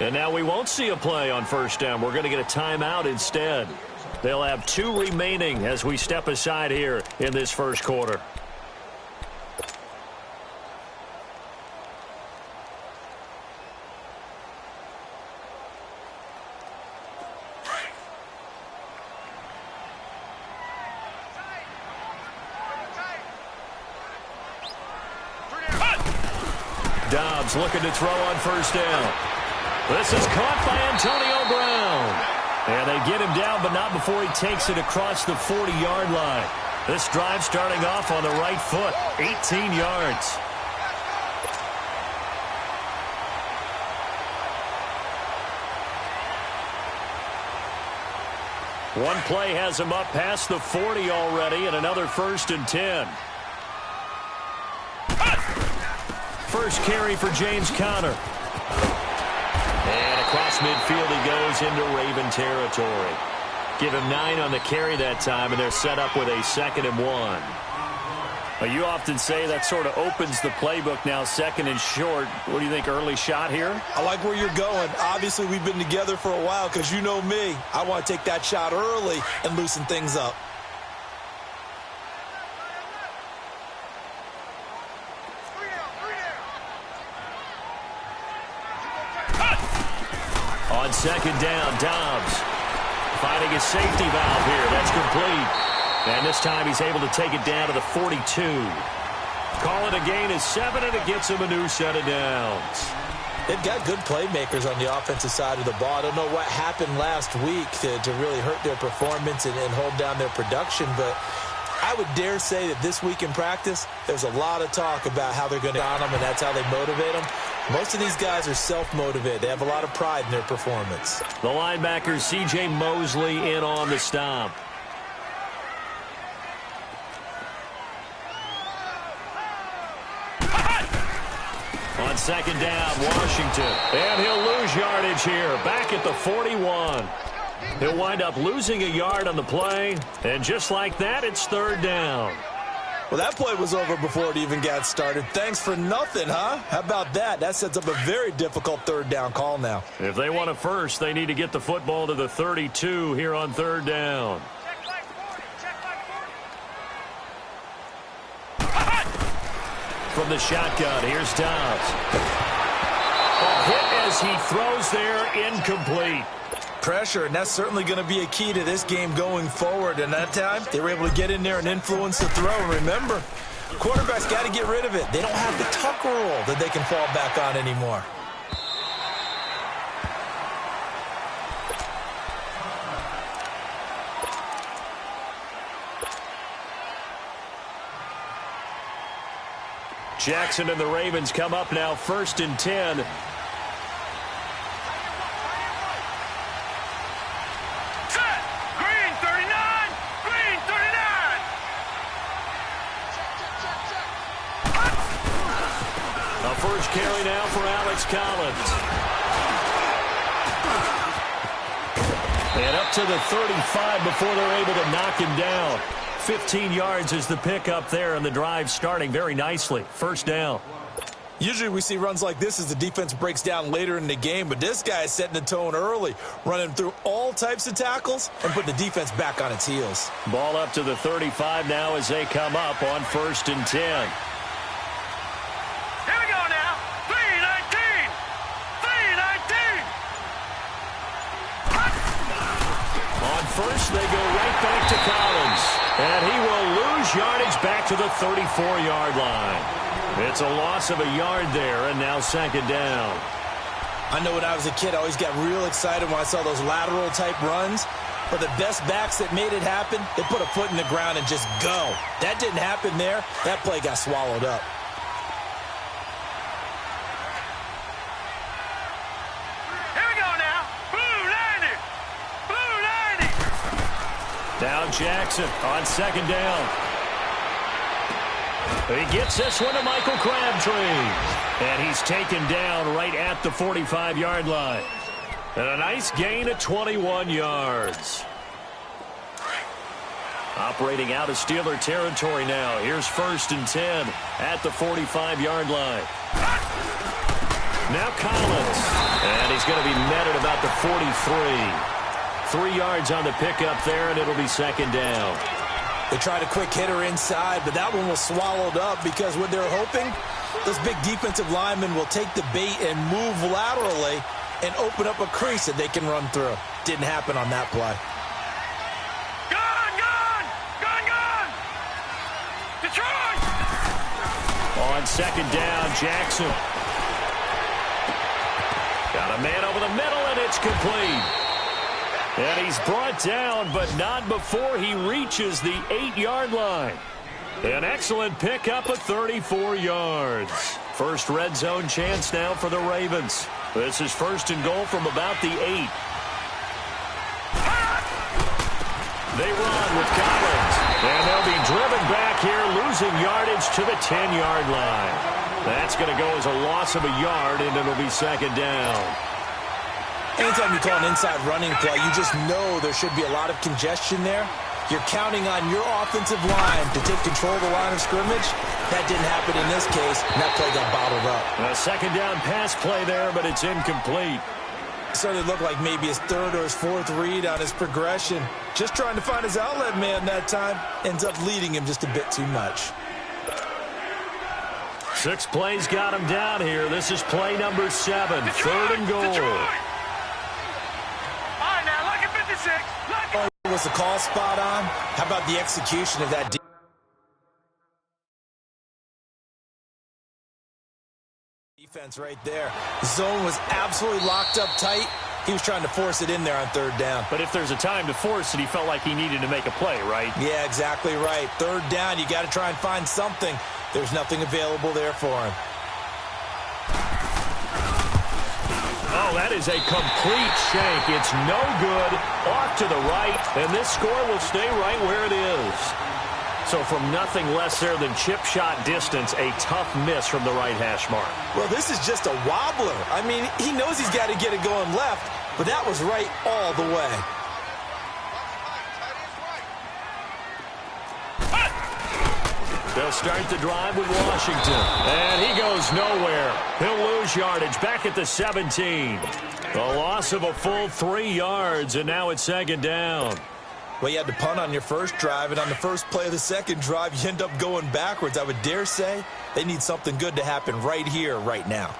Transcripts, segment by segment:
And now we won't see a play on first down. We're going to get a timeout instead. They'll have 2 remaining as we step aside here in this first quarter. Dobbs looking to throw on first down. This is caught by Antonio Brown. And they get him down, but not before he takes it across the 40-yard line. This drive starting off on the right foot, 18 yards. One play has him up past the 40 already, and another 1st and 10. First carry for James Conner. And across midfield he goes into Raven territory. Give him 9 on the carry that time, and they're set up with a 2nd and 1. Well, you often say that sort of opens the playbook now, 2nd and short. What do you think, early shot here? I like where you're going. Obviously, we've been together for a while because you know me. I want to take that shot early and loosen things up. On 2nd down, Dobbs finding his safety valve here. That's complete. And this time he's able to take it down to the 42. Call it a gain of 7, and it gets him a new set of downs. They've got good playmakers on the offensive side of the ball. I don't know what happened last week to really hurt their performance and hold down their production, but I would dare say that this week in practice, there's a lot of talk about how they're going to on them, and that's how they motivate them. Most of these guys are self-motivated. They have a lot of pride in their performance. The linebacker, C.J. Mosley, in on the stop. On 2nd down, Washington. And he'll lose yardage here, back at the 41. He'll wind up losing a yard on the play, and just like that, it's 3rd down. Well, that play was over before it even got started. Thanks for nothing, huh? How about that? That sets up a very difficult 3rd down call now. If they want a first, they need to get the football to the 32 here on 3rd down. From the shotgun, here's Dobbs. A hit as he throws there, incomplete. Pressure, and that's certainly going to be a key to this game going forward. And that time, they were able to get in there and influence the throw. And remember, quarterbacks got to get rid of it. They don't have the tuck rule that they can fall back on anymore. Jackson and the Ravens come up now, 1st and 10. First carry now for Alex Collins. And up to the 35 before they're able to knock him down. 15 yards is the pickup there, and the drive starting very nicely. 1st down. Usually we see runs like this as the defense breaks down later in the game, but this guy is setting the tone early, running through all types of tackles and putting the defense back on its heels. Ball up to the 35 now as they come up on 1st and 10. First, they go right back to Collins. And he will lose yardage back to the 34-yard line. It's a loss of a yard there, and now 2nd down. I know when I was a kid, I always got real excited when I saw those lateral-type runs. But the best backs that made it happen, they put a foot in the ground and just go. That didn't happen there. That play got swallowed up. Now Jackson on 2nd down. He gets this one to Michael Crabtree. And he's taken down right at the 45-yard line. And a nice gain of 21 yards. Operating out of Steeler territory now. Here's 1st and 10 at the 45-yard line. Now Collins. And he's going to be met at about the 43. 3 yards on the pickup there, and it'll be second down. They tried a quick hitter inside, but that one was swallowed up because what they're hoping, those big defensive linemen will take the bait and move laterally and open up a crease that they can run through. Didn't happen on that play. Gun! Detroit! On second down, Jackson. Got a man over the middle, and it's complete. And he's brought down, but not before he reaches the 8-yard line. An excellent pickup of 34 yards. First red zone chance now for the Ravens. This is first and goal from about the 8. They run with Collins. And they'll be driven back here, losing yardage to the 10-yard line. That's going to go as a loss of a yard, and it'll be second down. Anytime you call an inside running play, you just know there should be a lot of congestion there. You're counting on your offensive line to take control of the line of scrimmage. That didn't happen in this case, and that play got bottled up. A second down pass play there, but it's incomplete. Started to look like maybe his third or his fourth read on his progression. Just trying to find his outlet man that time. Ends up leading him just a bit too much. 6 plays got him down here. This is play number 7. Detroit, third and goal. Detroit. All right, now, look at 56. Was the call spot on? How about the execution of that defense right there? The zone was absolutely locked up tight. He was trying to force it in there on third down. But if there's a time to force it, he felt like he needed to make a play, right? Yeah, exactly right. Third down, you got to try and find something. There's nothing available there for him. Oh, that is a complete shank. It's no good. Off to the right, and this score will stay right where it is. So from nothing less there than chip shot distance, a tough miss from the right hash mark. Well, this is just a wobbler. I mean, he knows he's got to get it going left, but that was right all the way. They'll start the drive with Washington. And he goes nowhere. He'll lose yardage back at the 17. A loss of a full 3 yards, and now it's second down. Well, you had to punt on your first drive, and on the first play of the second drive, you end up going backwards. I would dare say they need something good to happen right here, right now.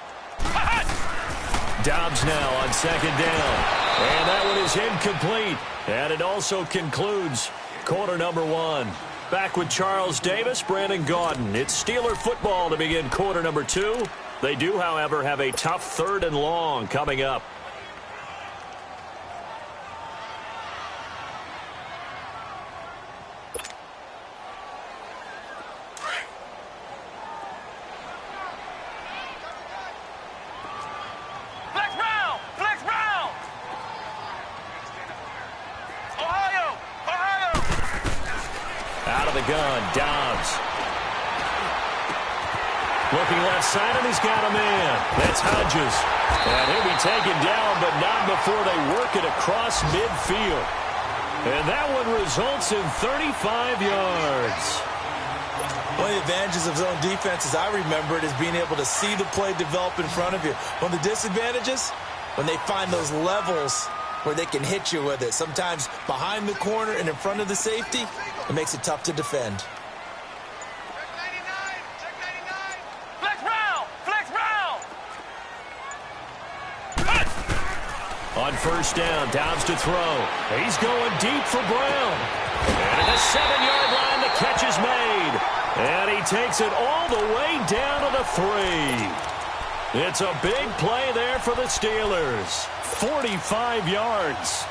Dobbs now on second down. And that one is incomplete. And it also concludes quarter number 1. Back with Charles Davis, Brandon Gaudin. It's Steeler football to begin quarter number 2. They do, however, have a tough third and long coming up. Flex Brown! Ohio! Out of the gun, Dobbs. Looking left side, and he's got a man. That's Hodges. And he'll be taken down, but not before they work it across midfield. And that one results in 35 yards. One of the advantages of zone defense, as I remember it, is being able to see the play develop in front of you. One of the disadvantages, when they find those levels where they can hit you with it. Sometimes behind the corner and in front of the safety, it makes it tough to defend. On first down, Dobbs to throw. He's going deep for Brown. And at the 7-yard line, the catch is made. And he takes it all the way down to the 3. It's a big play there for the Steelers. 45 yards.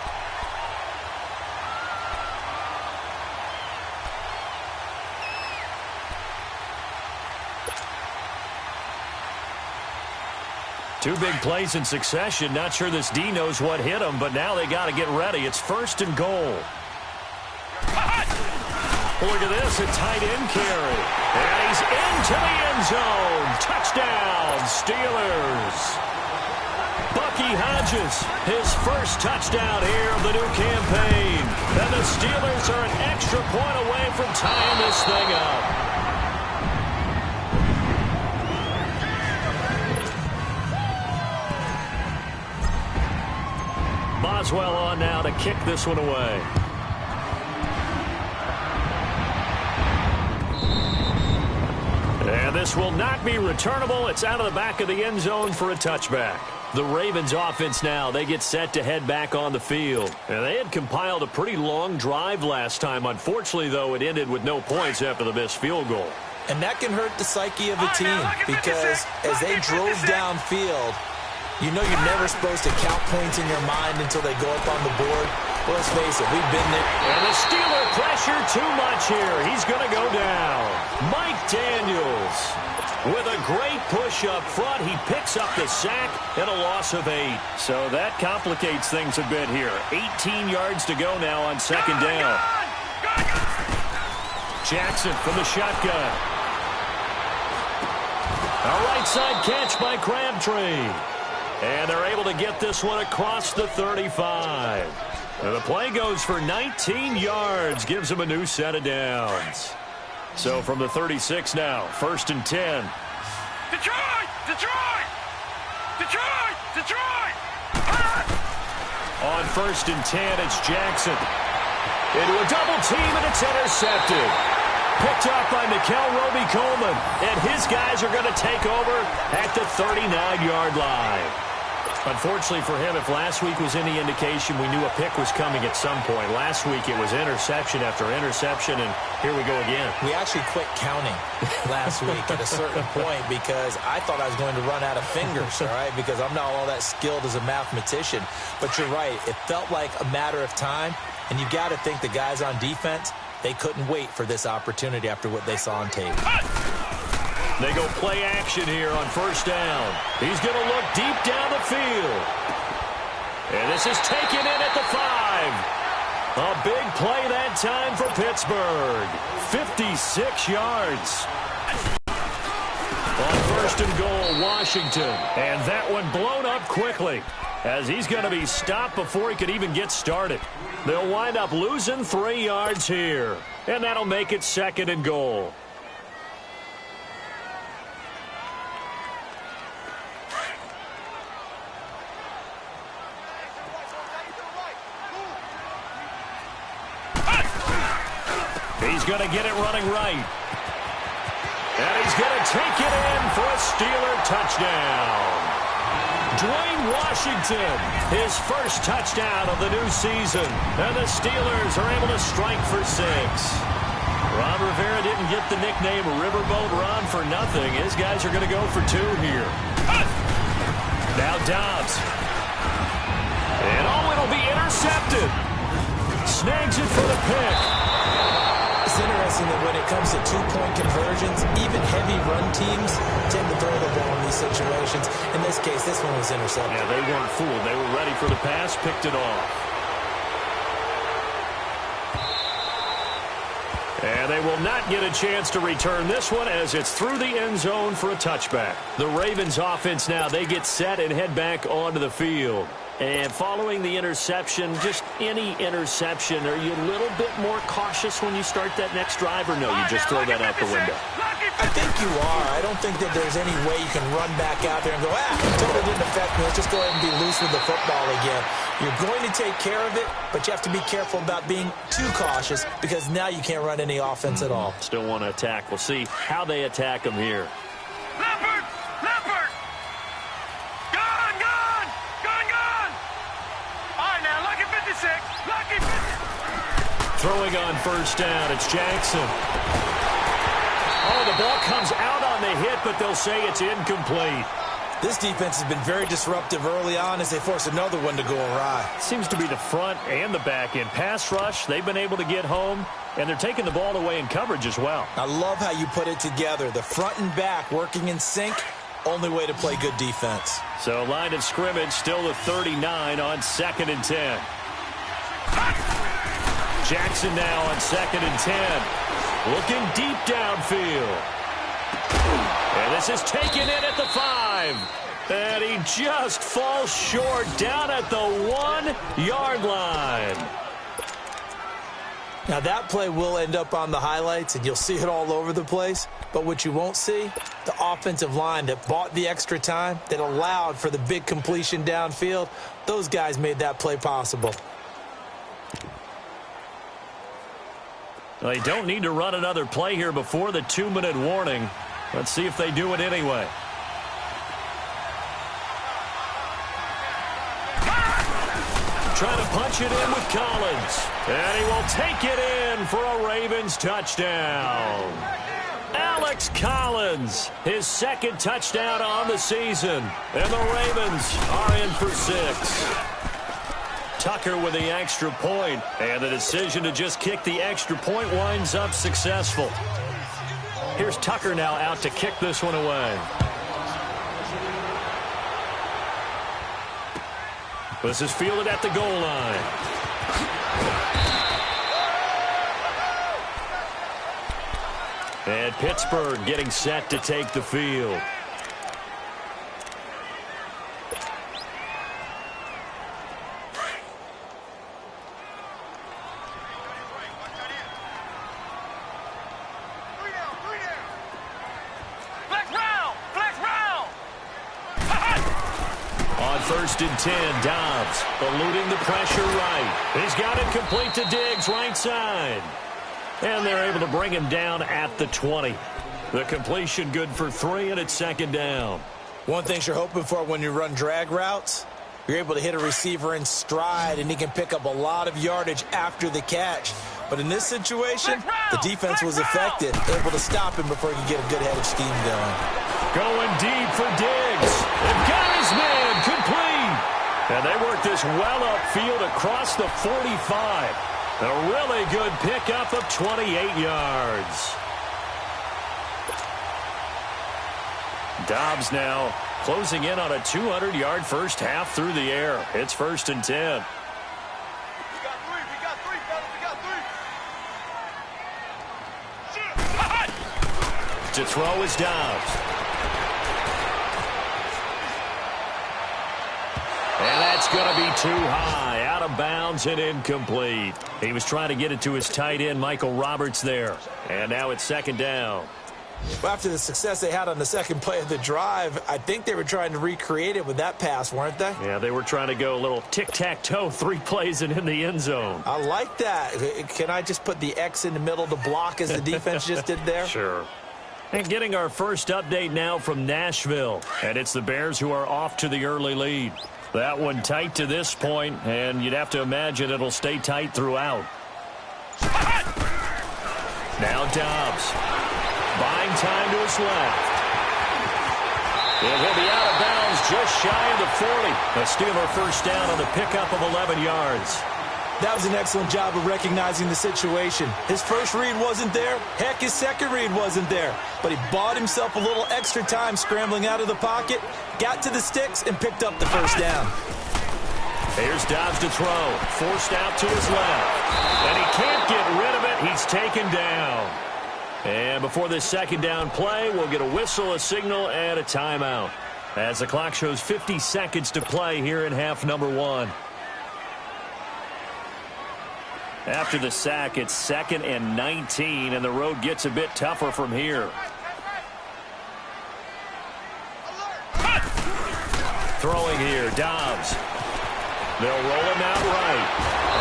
Two big plays in succession. Not sure this D knows what hit him, but now they got to get ready. It's first and goal. Look at this, a tight end carry. And he's into the end zone. Touchdown, Steelers. Bucky Hodges, his first touchdown here of the new campaign. And the Steelers are an extra point away from tying this thing up. Boswell on now to kick this one away. And this will not be returnable. It's out of the back of the end zone for a touchback. The Ravens offense now, they get set to head back on the field. And they had compiled a pretty long drive last time. Unfortunately, though, it ended with no points after the missed field goal. And that can hurt the psyche of a team because as they drove downfield, you know you're never supposed to count points in your mind until they go up on the board. Well, let's face it, we've been there. And the Steeler pressure too much here. He's going to go down. Mike Daniels with a great push up front. He picks up the sack and a loss of 8. So that complicates things a bit here. 18 yards to go now on second down. Jackson from the shotgun. A right side catch by Crabtree. And they're able to get this one across the 35. And the play goes for 19 yards. Gives them a new set of downs. So from the 36 now, 1st and 10. Detroit! Detroit! Detroit! Detroit! On 1st and 10, it's Jackson. Into a double team, and it's intercepted. Picked up by Mikel Roby-Coleman. And his guys are going to take over at the 39-yard line. Unfortunately for him, if last week was any indication, we knew a pick was coming at some point. Last week it was interception after interception, and here we go again. We actually quit counting last week at a certain point because I thought I was going to run out of fingers, all right, because I'm not all that skilled as a mathematician. But you're right. It felt like a matter of time, and you got to think the guys on defense, they couldn't wait for this opportunity after what they saw on tape. They go play action here on 1st down. He's going to look deep down the field. And this is taken in at the 5. A big play that time for Pittsburgh. 56 yards. On 1st and goal, Washington. And that one blown up quickly as he's going to be stopped before he could even get started. They'll wind up losing 3 yards here. And that'll make it 2nd and goal. He's going to get it running right. And he's going to take it in for a Steeler touchdown. Dwayne Washington, his first touchdown of the new season. And the Steelers are able to strike for 6. Ron Rivera didn't get the nickname Riverboat Ron for nothing. His guys are going to go for 2 here. Now Dobbs. And it'll be intercepted. Snags it for the pick. It's interesting that when it comes to 2-point conversions, even heavy run teams tend to throw the ball in these situations. In this case, this one was intercepted. Yeah, they weren't fooled. They were ready for the pass, picked it off. And they will not get a chance to return this one as it's through the end zone for a touchback. The Ravens offense now, they get set and head back onto the field. And following the interception, just any interception, are you a little bit more cautious when you start that next drive, or no, you just throw that out the window? I think you are. I don't think that there's any way you can run back out there and go, totally didn't affect me. Let's just go ahead and be loose with the football again. You're going to take care of it, but you have to be careful about being too cautious because now you can't run any offense at all. Still want to attack. We'll see how they attack them here. Leopard! Leopard! Gone! Gone! Gone! Gone! All right, now, lucky 56. Lucky 56. Throwing on 1st down, it's Jackson. Oh, the ball comes out on the hit, but they'll say it's incomplete. This defense has been very disruptive early on as they force another one to go awry. Seems to be the front and the back end. Pass rush, they've been able to get home, and they're taking the ball away in coverage as well. I love how you put it together. The front and back working in sync, only way to play good defense. So line of scrimmage still the 39 on 2nd and 10. Jackson now on 2nd and 10. Looking deep downfield. And this is taken in at the 5. And he just falls short down at the 1-yard line. Now, that play will end up on the highlights, and you'll see it all over the place. But what you won't see, the offensive line that bought the extra time, that allowed for the big completion downfield, those guys made that play possible. They don't need to run another play here before the 2-minute warning. Let's see if they do it anyway. Trying to punch it in with Collins. And he will take it in for a Ravens touchdown. Alex Collins, his second touchdown on the season. And the Ravens are in for 6. Tucker with the extra point. And the decision to just kick the extra point winds up successful. Here's Tucker now out to kick this one away. This is fielded at the goal line. And Pittsburgh getting set to take the field. First and 10, Dobbs eluding the pressure right. He's got it complete to Diggs, right side. And they're able to bring him down at the 20. The completion good for 3, and it's second down. One thing you're hoping for when you run drag routes, you're able to hit a receiver in stride, and he can pick up a lot of yardage after the catch. But in this situation, the defense was effective, able to stop him before he could get a good head of steam going. Going deep for Diggs. They've got his man complete. And they work this well upfield across the 45. A really good pickup of 28 yards. Dobbs now closing in on a 200-yard first half through the air. It's first and 10. We got 3, fellas, we got 3. To throw is Dobbs. And that's going to be too high, out of bounds and incomplete. He was trying to get it to his tight end, Michael Roberts, there. And now it's second down. Well, after the success they had on the second play of the drive, I think they were trying to recreate it with that pass, weren't they? Yeah, they were trying to go a little tic-tac-toe, 3 plays and in the end zone. I like that. Can I just put the X in the middle to block as the defense just did there? Sure. And getting our first update now from Nashville. And it's the Bears who are off to the early lead. That one tight to this point, and you'd have to imagine it'll stay tight throughout. Now Dobbs. Buying time to his left. And he'll be out of bounds just shy of the 40. A Steeler first down on the pickup of 11 yards. That was an excellent job of recognizing the situation. His first read wasn't there. Heck, his second read wasn't there. But he bought himself a little extra time scrambling out of the pocket, got to the sticks, and picked up the first down. Here's Dobbs to throw. Forced out to his left. And he can't get rid of it. He's taken down. And before this second down play, we'll get a whistle, a signal, and a timeout. As the clock shows 50 seconds to play here in half number 1. After the sack, it's 2nd and 19, and the road gets a bit tougher from here. Throwing here, Dobbs. They'll roll him out right.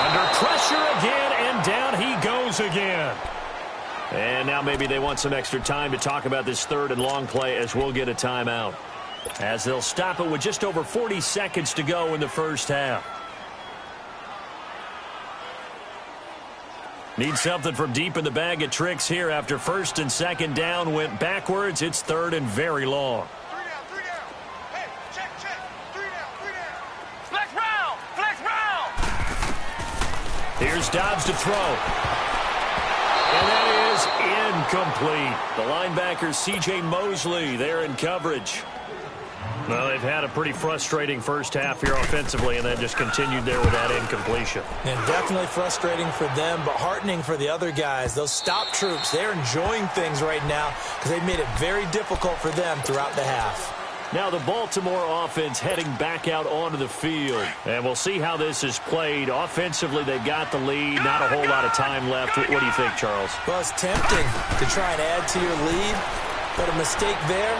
Under pressure again, and down he goes again. And now maybe they want some extra time to talk about this third and long play as we'll get a timeout. As they'll stop it with just over 40 seconds to go in the first half. Need something from deep in the bag of tricks here after first and second down went backwards. It's third and very long. 3 down. Hey, check. 3 down. Flex round. Here's Dobbs to throw. And that is incomplete. The linebacker, C.J. Mosley, there in coverage. Well, they've had a pretty frustrating first half here offensively and then just continued there with that incompletion. And definitely frustrating for them, but heartening for the other guys. Those stop troops, they're enjoying things right now because they've made it very difficult for them throughout the half. Now the Baltimore offense heading back out onto the field. And we'll see how this is played. Offensively, they've got the lead. Not a whole lot of time left. What do you think, Charles? Well, it's tempting to try and add to your lead, but a mistake there,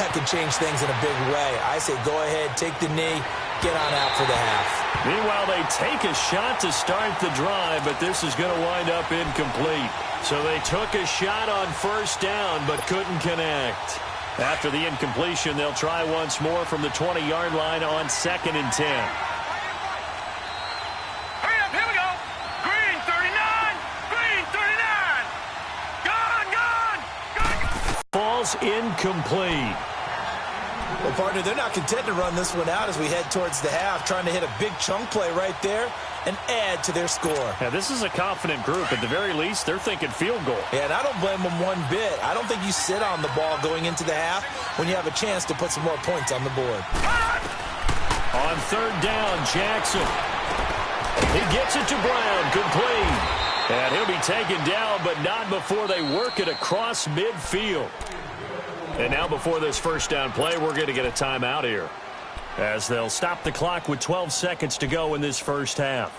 that could change things in a big way. I say go ahead, take the knee, get on out for the half. Meanwhile, they take a shot to start the drive, but this is going to wind up incomplete. So they took a shot on first down, but couldn't connect. After the incompletion, they'll try once more from the 20-yard line on 2nd and 10. Hurry up, here we go. Green 39, green 39. Gone. Falls incomplete. Well, partner, they're not content to run this one out as we head towards the half, trying to hit a big chunk play right there and add to their score. Yeah, this is a confident group. At the very least, they're thinking field goal. Yeah, and I don't blame them one bit. I don't think you sit on the ball going into the half when you have a chance to put some more points on the board. On 3rd down, Jackson. He gets it to Brown, complete. And he'll be taken down, but not before they work it across midfield. And now before this first down play, we're going to get a timeout here, as they'll stop the clock with 12 seconds to go in this first half.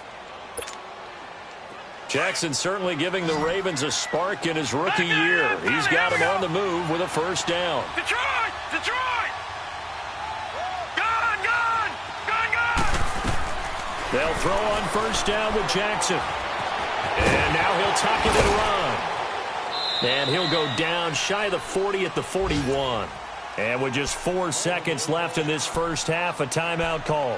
Jackson certainly giving the Ravens a spark in his rookie year. He's got him on the move with a first down. Detroit! Detroit! Gone, gone, gone, gone! They'll throw on first down with Jackson. And now he'll tuck it and run. And he'll go down shy of the 40 at the 41. And with just 4 seconds left in this first half, a timeout call.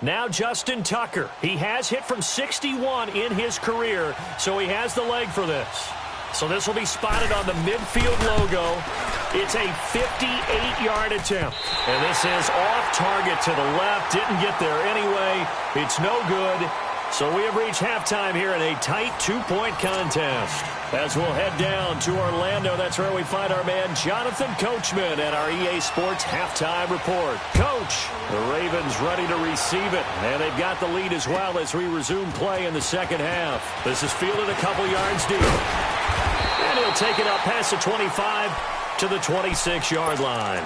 Now Justin Tucker. He has hit from 61 in his career, so he has the leg for this. So this will be spotted on the midfield logo. It's a 58-yard attempt. And this is off target to the left. Didn't get there anyway. It's no good. So we have reached halftime here in a tight 2-point contest. As we'll head down to Orlando, that's where we find our man Jonathan Coachman at our EA Sports Halftime Report. Coach, the Ravens ready to receive it. And they've got the lead as well as we resume play in the second half. This is fielded a couple yards deep. And he'll take it up past the 25 to the 26-yard line.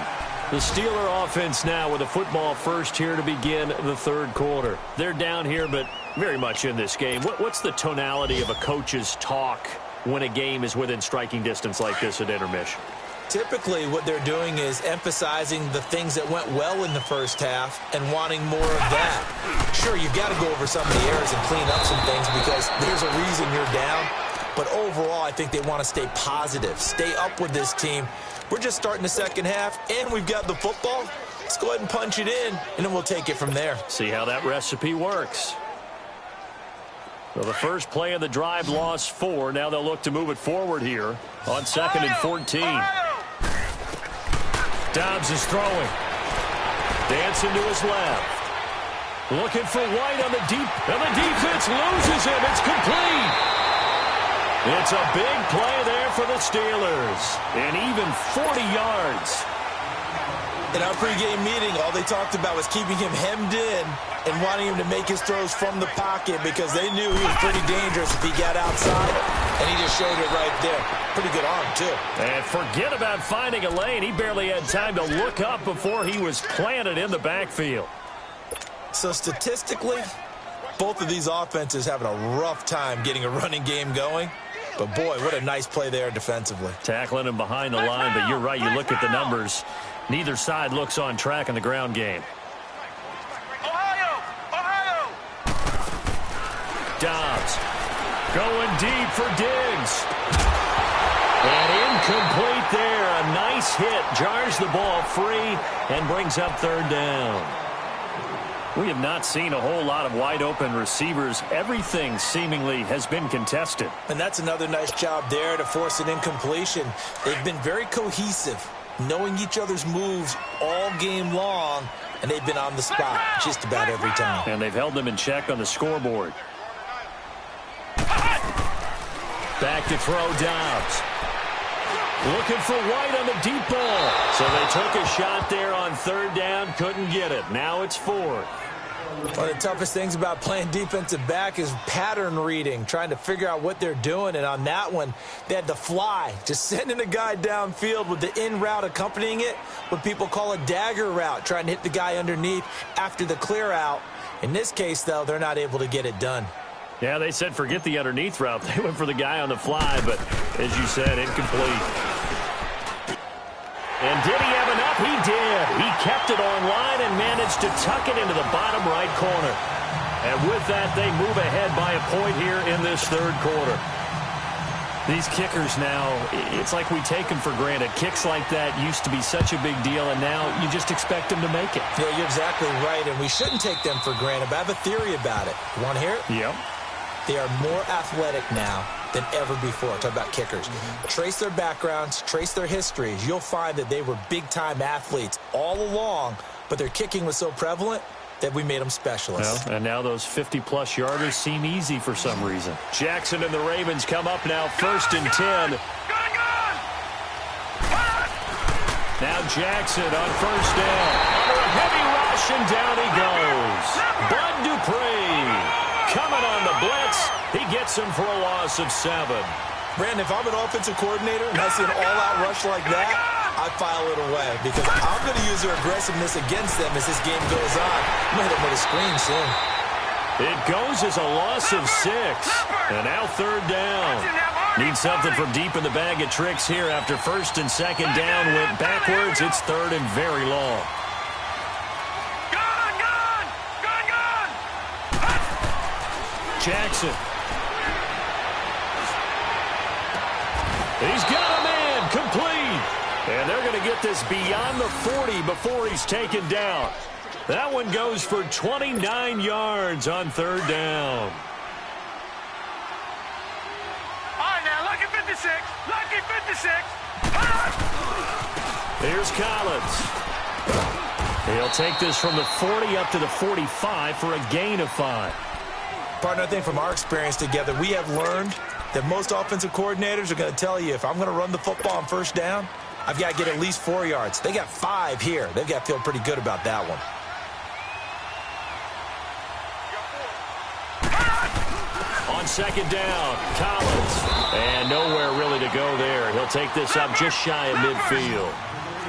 The Steeler offense now with a football first here to begin the third quarter. They're down here, but very much in this game. What's the tonality of a coach's talk when a game is within striking distance like this at intermission? Typically, what they're doing is emphasizing the things that went well in the first half and wanting more of that. Sure, you've got to go over some of the errors and clean up some things because there's a reason you're down. But overall, I think they want to stay positive, stay up with this team. We're just starting the second half, and we've got the football. Let's go ahead and punch it in, and then we'll take it from there. See how that recipe works. Well, the first play of the drive lost 4. Now they'll look to move it forward here on 2nd and 14. Dobbs is throwing. Dancing to his left. Looking for White on the deep, and the defense loses him. It's complete. It's a big play there for the Steelers. And even 40 yards. In our pregame meeting, all they talked about was keeping him hemmed in and wanting him to make his throws from the pocket because they knew he was pretty dangerous if he got outside, and he just showed it right there. Pretty good arm, too. And forget about finding a lane. He barely had time to look up before he was planted in the backfield. So statistically, both of these offenses having a rough time getting a running game going. But, boy, what a nice play there defensively. Tackling him behind the line, but you're right. You look at the numbers. Neither side looks on track in the ground game. Ohio! Ohio! Dobbs going deep for Diggs. And incomplete there. A nice hit. Jars the ball free and brings up 3rd down. We have not seen a whole lot of wide-open receivers. Everything seemingly has been contested. And that's another nice job there to force an incompletion. They've been very cohesive, knowing each other's moves all game long, and they've been on the spot just about every time. And they've held them in check on the scoreboard. Back to throw Dobbs. Looking for White on the deep ball. So they took a shot there on 3rd down, couldn't get it. Now it's 4th. One of the toughest things about playing defensive back is pattern reading, trying to figure out what they're doing. And on that one, they had to fly, just sending a guy downfield with the in route accompanying it, what people call a dagger route, trying to hit the guy underneath after the clear out. In this case, though, they're not able to get it done. Yeah, they said forget the underneath route. They went for the guy on the fly, but as you said, incomplete. And did he have enough? He did. He kept it on line and managed to tuck it into the bottom right corner. And with that, they move ahead by a point here in this third quarter. These kickers now, it's like we take them for granted. Kicks like that used to be such a big deal, and now you just expect them to make it. Yeah, you're exactly right, and we shouldn't take them for granted, but I have a theory about it. You want to hear it? Yep. They are more athletic now than ever before. Talk about kickers. Trace their backgrounds, trace their histories. You'll find that they were big-time athletes all along, but their kicking was so prevalent that we made them specialists. Well, and now those 50-plus yarders seem easy for some reason. Jackson and the Ravens come up now, 1st and 10. Now Jackson on 1st down. Under a heavy rush, and down he goes. Bud Dupree coming on the blitz. He gets him for a loss of 7. Brandon, if I'm an offensive coordinator and I see an all-out rush like that, I file it away because I'm going to use their aggressiveness against them as this game goes on. I'm going to hit them with a screen soon. It goes as a loss of 6. And now 3rd down. Need something from deep in the bag of tricks here after 1st and 2nd down went backwards. It's 3rd and very long. Jackson. He's got a man complete. And they're going to get this beyond the 40 before he's taken down. That one goes for 29 yards on 3rd down. All right, now, lucky 56. Lucky 56. Here's Collins. He'll take this from the 40 up to the 45 for a gain of 5. Partner, I think from our experience together, we have learned that most offensive coordinators are going to tell you, if I'm going to run the football on 1st down, I've got to get at least 4 yards. They got 5 here. They've got to feel pretty good about that one. On 2nd down, Collins. And nowhere really to go there. He'll take this up just shy of midfield.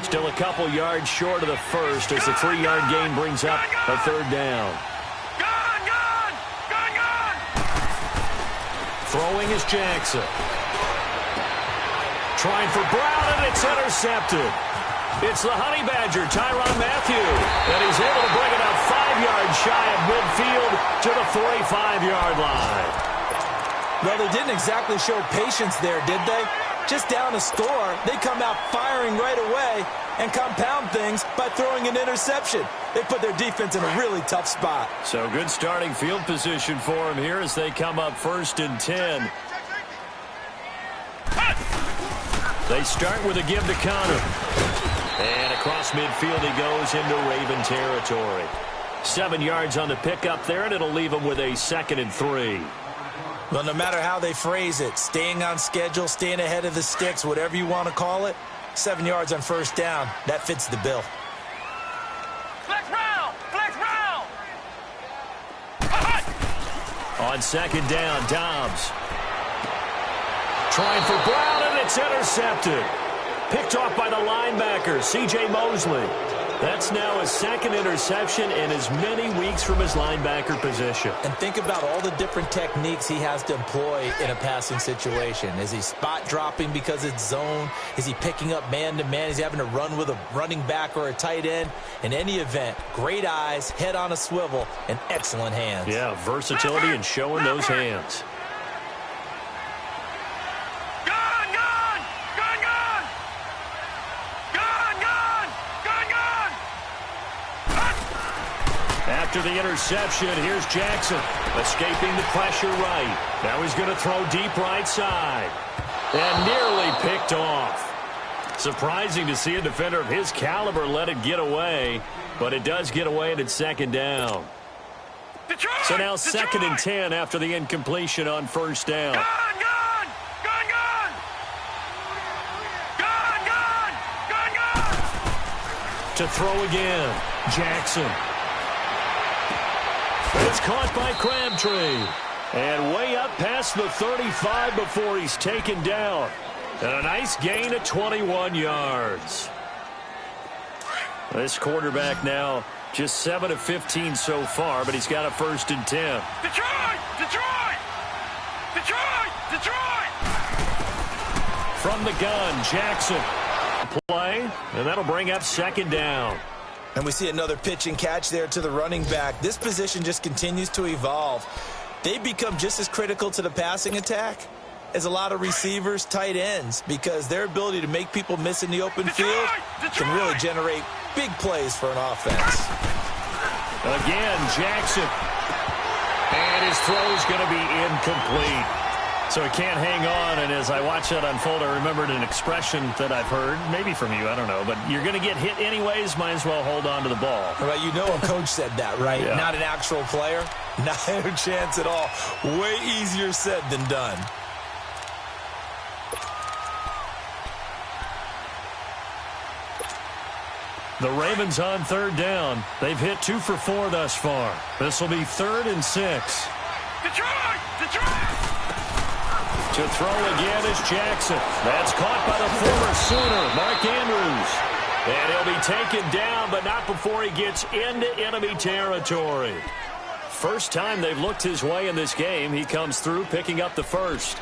Still a couple yards short of the 1st as the 3-yard gain brings up a 3rd down. Throwing is Jackson. Trying for Brown, and it's intercepted. It's the Honey Badger, Tyrann Mathieu, and he's able to bring it up 5 yards shy of midfield to the 45-yard line. Well, they didn't exactly show patience there, did they? Just down a score, they come out firing right away and compound things by throwing an interception. They put their defense in a really tough spot. So good starting field position for them here as they come up 1st and 10. They start with a give to Connor. And across midfield he goes into Raven territory. 7 yards on the pickup there, and it'll leave him with a 2nd and 3. Well, no matter how they phrase it, staying on schedule, staying ahead of the sticks, whatever you want to call it, 7 yards on 1st down, that fits the bill. Flex round! Flex round! On 2nd down, Dobbs. Trying for Brown, and it's intercepted. Picked off by the linebacker, C.J. Mosley. That's now his 2nd interception in as many weeks from his linebacker position. And think about all the different techniques he has to employ in a passing situation. Is he spot dropping because it's zone? Is he picking up man-to-man? Is he having to run with a running back or a tight end? In any event, great eyes, head on a swivel, and excellent hands. Yeah, versatility and showing those hands. After the interception, here's Jackson, escaping the pressure right. Now he's going to throw deep right side. And nearly picked off. Surprising to see a defender of his caliber let it get away, but it does get away and it's 2nd down. Detroit! So now 2nd and 10 after the incompletion on 1st down. Gun! To throw again, Jackson. It's caught by Crabtree. And way up past the 35 before he's taken down. And a nice gain of 21 yards. This quarterback now just 7 of 15 so far, but he's got a 1st and 10. Detroit! Detroit! Detroit! Detroit! From the gun, Jackson. Play, and that'll bring up 2nd down. And we see another pitch and catch there to the running back. This position just continues to evolve. They become just as critical to the passing attack as a lot of receivers, tight ends, because their ability to make people miss in the open field can really generate big plays for an offense. Again, Jackson. And his throw's going to be incomplete. So he can't hang on, and as I watch that unfold, I remembered an expression that I've heard, maybe from you, I don't know, but you're going to get hit anyways, might as well hold on to the ball. Right, you know a coach said that, right? Yeah. Not an actual player. Not a chance at all. Way easier said than done. The Ravens on 3rd down. They've hit 2 for 4 thus far. This will be 3rd and 6. Detroit! Detroit! To throw again is Jackson. That's caught by the former Sooner, Mark Andrews. And he'll be taken down, but not before he gets into enemy territory. First time they've looked his way in this game. He comes through picking up the 1st.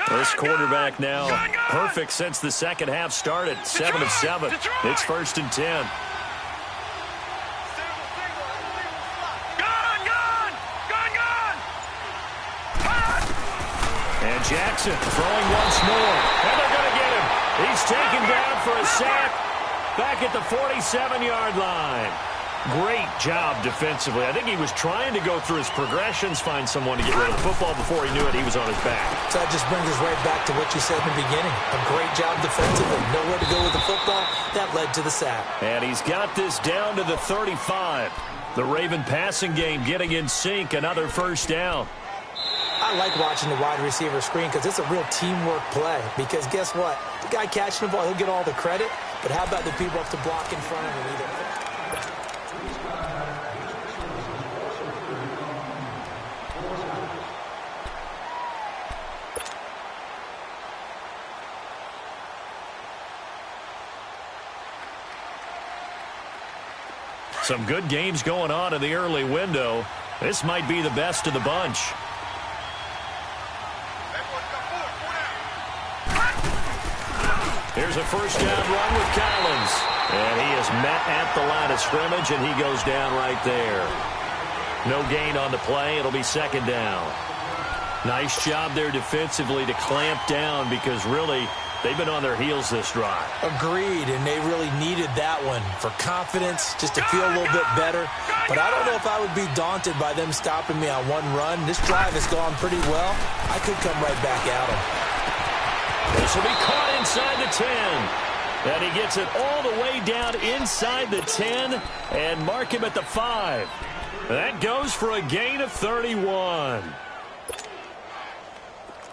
This quarterback now perfect since the second half started. 7 of 7. It's 1st and 10. And Jackson throwing once more. And they're going to get him. He's taken down for a sack back at the 47-yard line. Great job defensively. I think he was trying to go through his progressions, find someone to get rid of the football. Before he knew it, he was on his back. So that just brings us right back to what you said in the beginning. A great job defensively. Nowhere to go with the football. That led to the sack. And he's got this down to the 35. The Raven passing game getting in sync. Another 1st down. I like watching the wide receiver screen because it's a real teamwork play. Because guess what? The guy catching the ball, he'll get all the credit. But how about the people up to block in front of him either? Some good games going on in the early window. This might be the best of the bunch. Here's a 1st down run with Collins. And he is met at the line of scrimmage, and he goes down right there. No gain on the play. It'll be 2nd down. Nice job there defensively to clamp down because really they've been on their heels this drive. Agreed, and they really needed that one for confidence, just to feel a little bit better. But I don't know if I would be daunted by them stopping me on one run. This drive has gone pretty well. I could come right back at them. This will be caught inside the 10. And he gets it all the way down inside the 10 and mark him at the 5. That goes for a gain of 31.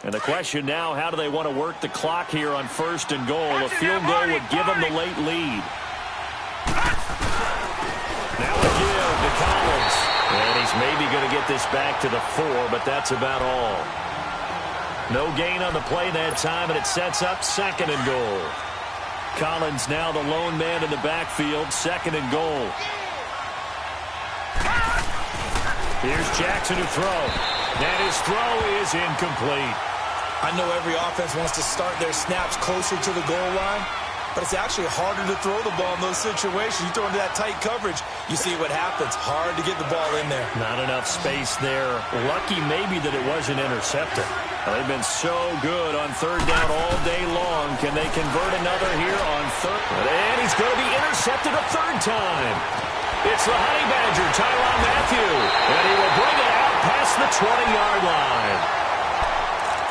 And the question now, how do they want to work the clock here on 1st and goal? A field goal would give them the late lead. Now a give to Collins. And he's maybe going to get this back to the 4, but that's about all. No gain on the play that time, and it sets up 2nd and goal. Collins now the lone man in the backfield, 2nd and goal. Here's Jackson to throw. And his throw is incomplete. I know every offense wants to start their snaps closer to the goal line, but it's actually harder to throw the ball in those situations. You throw into that tight coverage, you see what happens. Hard to get the ball in there. Not enough space there. Lucky maybe that it wasn't intercepted. They've been so good on 3rd down all day long. Can they convert another here on 3rd? And he's going to be intercepted a 3rd time. It's the Honey Badger, Tyrann Mathieu. And he will bring it out past the 20-yard line.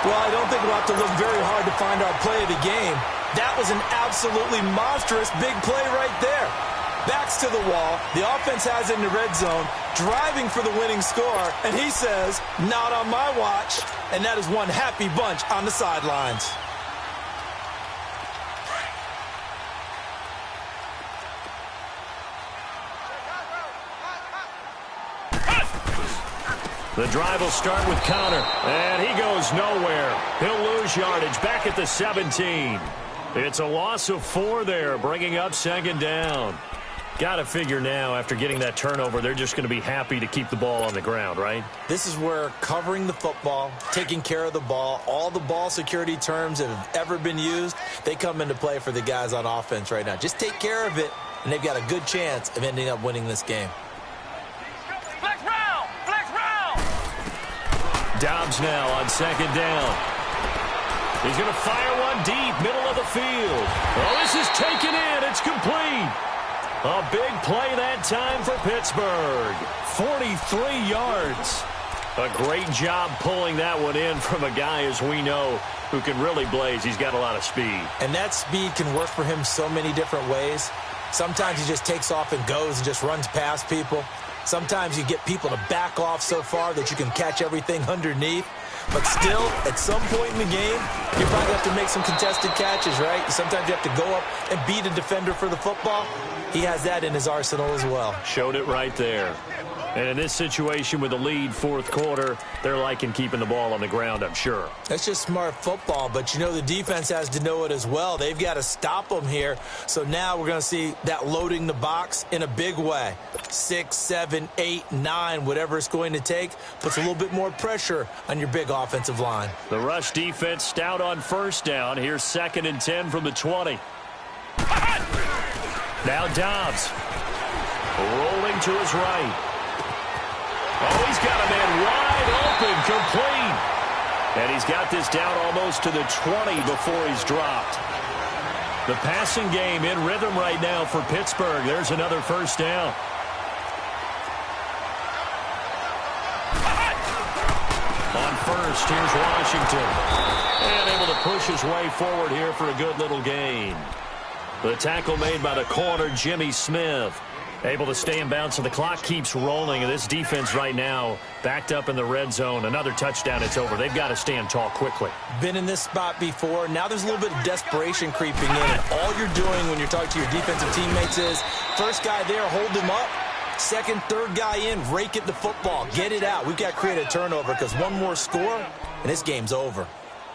Well, I don't think we'll have to look very hard to find our play of the game. That was an absolutely monstrous big play right there. Backs to the wall. The offense has it in the red zone, driving for the winning score. And he says, not on my watch. And that is one happy bunch on the sidelines. The drive will start with Connor, and he goes nowhere. He'll lose yardage back at the 17. It's a loss of 4 there, bringing up second down. Got to figure now, after getting that turnover, they're just going to be happy to keep the ball on the ground, right? This is where covering the football, taking care of the ball, all the ball security terms that have ever been used, they come into play for the guys on offense right now. Just take care of it, and they've got a good chance of ending up winning this game. Flex round! Flex round! Dobbs now on second down. He's going to fire one deep, middle of the field. Oh, this is taken in. It's complete. A big play that time for Pittsburgh. 43 yards. A great job pulling that one in from a guy, as we know, who can really blaze. He's got a lot of speed. And that speed can work for him so many different ways. Sometimes he just takes off and goes and just runs past people. Sometimes you get people to back off so far that you can catch everything underneath. But still, at some point in the game, you probably have to make some contested catches, right? Sometimes you have to go up and beat a defender for the football. He has that in his arsenal as well. Showed it right there. And in this situation with the lead fourth quarter, they're liking keeping the ball on the ground, I'm sure. That's just smart football, but you know the defense has to know it as well. They've got to stop them here. So now we're going to see that loading the box in a big way. 6, 7, 8, 9, whatever it's going to take, puts a little bit more pressure on your big offensive line. The rush defense stout on first down. Here's 2nd and 10 from the 20. Now Dobbs rolling to his right. Oh, he's got a man wide open, complete. And he's got this down almost to the 20 before he's dropped. The passing game in rhythm right now for Pittsburgh. There's another first down. On first, here's Washington. And able to push his way forward here for a good little gain. The tackle made by the corner, Jimmy Smith. Able to stay in bounds, so the clock keeps rolling. And this defense right now backed up in the red zone. Another touchdown, it's over. They've got to stand tall quickly. Been in this spot before. Now there's a little bit of desperation creeping in. And all you're doing when you're talking to your defensive teammates is, first guy there, hold him up. Second, third guy in, rake at the football. Get it out. We've got to create a turnover because one more score, and this game's over.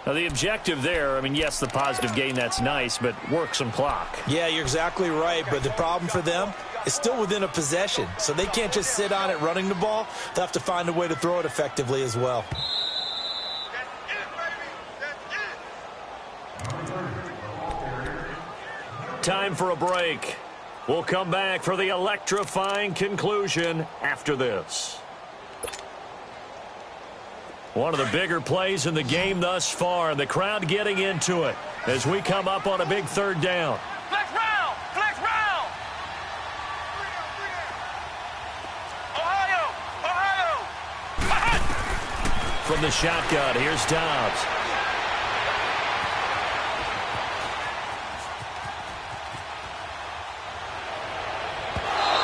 Now, the objective there, I mean, yes, the positive gain, that's nice, but work some clock. Yeah, you're exactly right, but the problem for them is still within a possession, so they can't just sit on it running the ball. They'll have to find a way to throw it effectively as well. Time for a break. We'll come back for the electrifying conclusion after this. One of the bigger plays in the game thus far, and the crowd getting into it as we come up on a big third down. Flex round! Flex round! Ohio! Ohio! From the shotgun, here's Dobbs.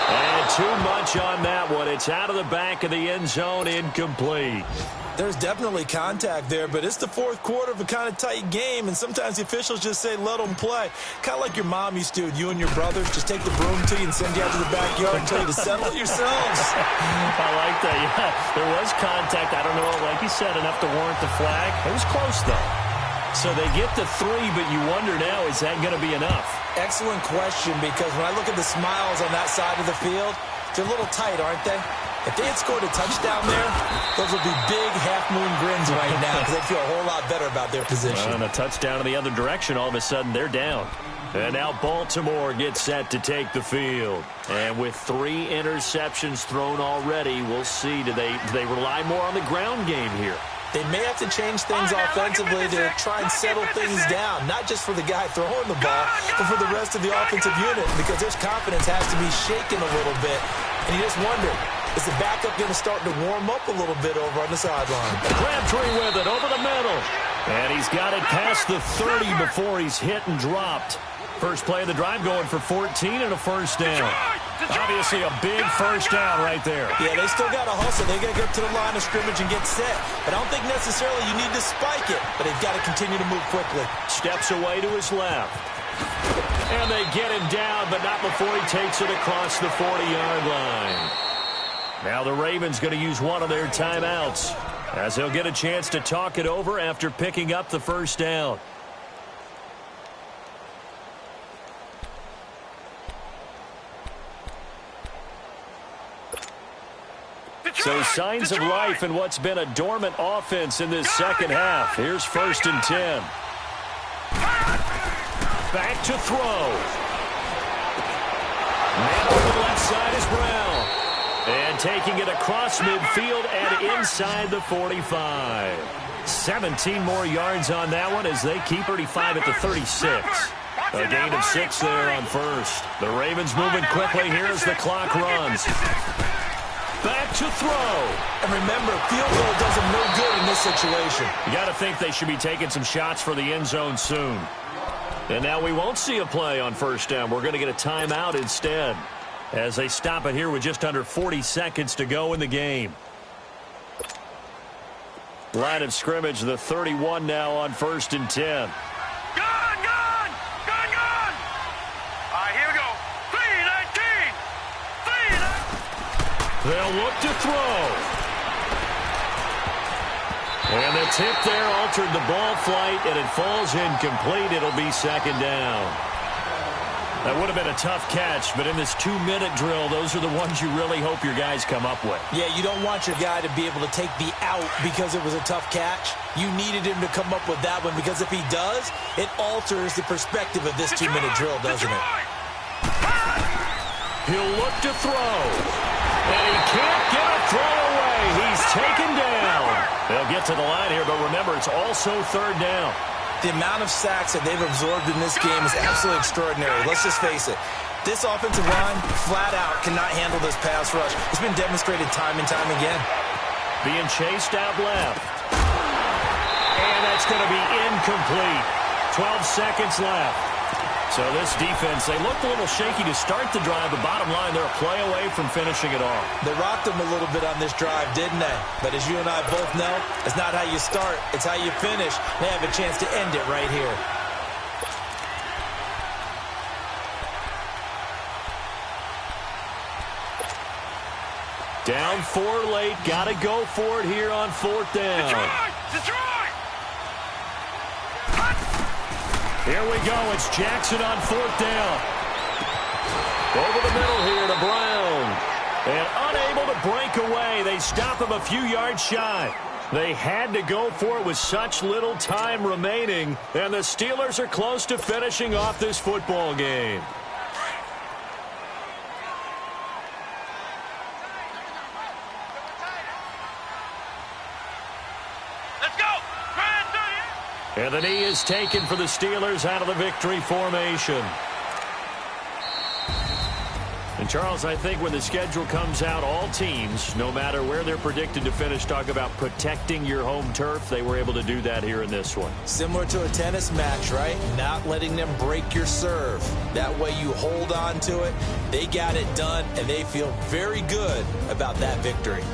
And too much on that one. It's out of the back of the end zone, incomplete. There's definitely contact there, but it's the fourth quarter of a kind of tight game, and sometimes the officials just say, let them play. Kind of like your mom used to, you and your brothers just take the broom to you and send you out to the backyard and tell you to settle it yourselves. I like that, yeah. There was contact. I don't know, like you said, enough to warrant the flag. It was close, though. So they get the 3, but you wonder now, is that going to be enough? Excellent question, because when I look at the smiles on that side of the field, they're a little tight, aren't they? If they had scored a touchdown there, those would be big half-moon grins right now because they feel a whole lot better about their position. And a touchdown in the other direction, all of a sudden they're down. And now Baltimore gets set to take the field. And with 3 interceptions thrown already, we'll see. Do they rely more on the ground game here? They may have to change things offensively to try and settle things down, not just for the guy throwing the ball, but for the rest of the offensive unit, because their confidence has to be shaken a little bit. And you just wonder, is the backup going to start to warm up a little bit over on the sideline? Crabtree with it over the middle. And he's got it past the 30 before he's hit and dropped. First play of the drive going for 14 and a first down. Obviously a big first down right there. Yeah, they still got to hustle. They got to get to the line of scrimmage and get set. But I don't think necessarily you need to spike it, but they've got to continue to move quickly. Steps away to his left. And they get him down, but not before he takes it across the 40-yard line. Now the Ravens going to use one of their timeouts as they'll get a chance to talk it over after picking up the first down. So signs of life in what's been a dormant offense in this second half. Here's 1st and 10. Back to throw. Man on the left side is Brown. And taking it across midfield and inside the 45. 17 more yards on that one as they keep 35 at the 36. A gain of 6 there on first. The Ravens moving quickly here as the clock runs. Back to throw. And remember, field goal does them no good in this situation. You got to think they should be taking some shots for the end zone soon. And now we won't see a play on first down. We're going to get a timeout instead as they stop it here with just under 40 seconds to go in the game. Line of scrimmage, the 31 now on 1st and 10. Gun! All right, here we go. 3-19. They'll look to throw. And the tip there altered the ball flight, and it falls incomplete. It'll be 2nd down. That would have been a tough catch, but in this 2-minute drill, those are the ones you really hope your guys come up with. Yeah, you don't want your guy to be able to take the out because it was a tough catch. You needed him to come up with that one because if he does, it alters the perspective of this 2-minute drill, doesn't it? He'll look to throw. And he can't get a throw away. He's taken down. They'll get to the line here, but remember, it's also 3rd down. The amount of sacks that they've absorbed in this game is absolutely extraordinary. Let's just face it. This offensive line, flat out, cannot handle this pass rush. It's been demonstrated time and time again. Being chased out left. And that's going to be incomplete. 12 seconds left. So this defense, they looked a little shaky to start the drive, but bottom line, they're a play away from finishing it off. They rocked them a little bit on this drive, didn't they? But as you and I both know, it's not how you start, it's how you finish. They have a chance to end it right here. Down 4 late, got to go for it here on 4th down. Detroit! Here we go. It's Jackson on 4th down. Over the middle here to Brown. And unable to break away. They stop him a few yards shy. They had to go for it with such little time remaining. And the Steelers are close to finishing off this football game. And the knee is taken for the Steelers out of the victory formation. And, Charles, I think when the schedule comes out, all teams, no matter where they're predicted to finish, talk about protecting your home turf. They were able to do that here in this one. Similar to a tennis match, right? Not letting them break your serve. That way you hold on to it. They got it done, and they feel very good about that victory.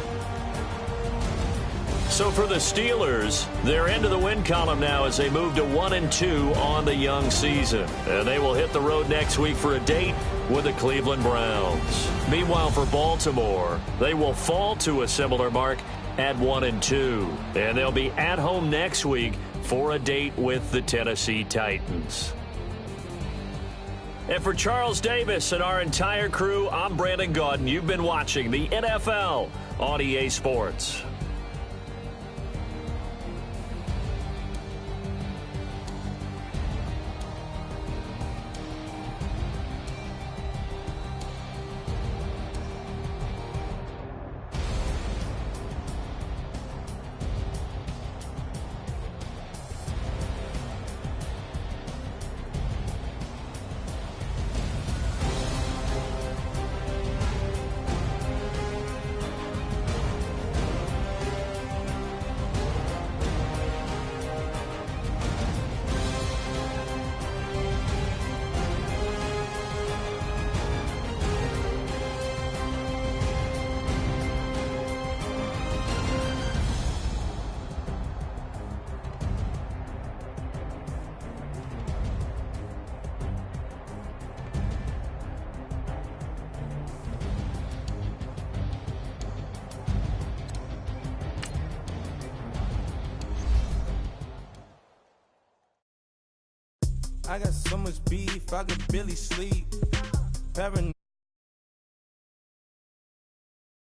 So for the Steelers, they're into the win column now as they move to 1-2 on the young season. And they will hit the road next week for a date with the Cleveland Browns. Meanwhile, for Baltimore, they will fall to a similar mark at 1-2. And they'll be at home next week for a date with the Tennessee Titans. And for Charles Davis and our entire crew, I'm Brandon Gaudin. You've been watching the NFL on EA Sports. I got so much beef, I could barely sleep. Paranoid.